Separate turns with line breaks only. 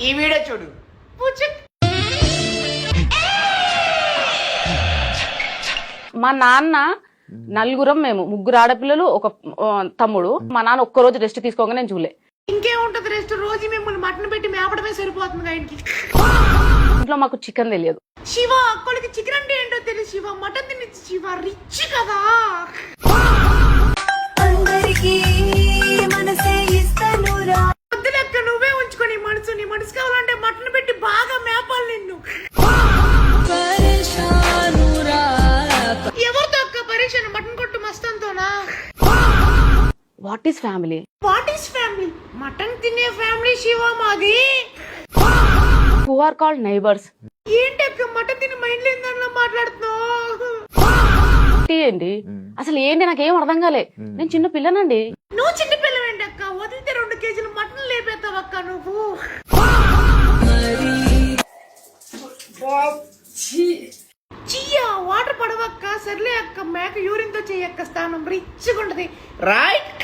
ఈ వీడియో చూడు.
మా నాన్న నలుగురం, మేము ముగ్గురు ఆడపిల్లలు, ఒక తమ్ముడు. మా నాన్న ఒక్కరోజు రెస్ట్ తీసుకోగా నేను చూలే.
ఇంకేముంటది రెస్ట్, రోజు మిమ్మల్ని మటన్ పెట్టి మేపడమే సరిపోతుంది ఆయనకి.
ఇంట్లో మాకు చికెన్ తెలియదు.
శివ అక్కడికి చికెన్ అంటే ఏంటో తెలియదు. శివ మటన్ తిని శివ రిచ్ కదా. వద్దులెక్క, నువ్వే ఉంచుకో నీ మనసు. నీ మనసు కావాలంటే మటన్ పెట్టి బాగా మేపాలి నిన్ను. ఎవరితో అక్క పరీక్షను? మటన్ కొట్టు మస్తంతోనా?
What is family?
What is family? Mutton తినే ఫ్యామిలీ శివ మాది.
Who are called neighbours.
ఏంటక్క మటన్ తిని మైండ్ లేని దానిలో మాట్లాడుతున్నావు?
ఏంటి అసలు ఏంటి? నాకేం అర్థం కాలే. నేను చిన్న పిల్లనండి.
నువ్వు చిన్న పిల్లవేంటి అక్క? వదిలితే 2 కేజీలు మటన్ లేపేస్తావు అక్క నువ్వు. చియ్యా వాటర్ పడవక్క. సర్లే అక్క, మేక యూరిన్ తో చెయ్యక్క, స్థానం రిచ్గా ఉంటది. రైట్.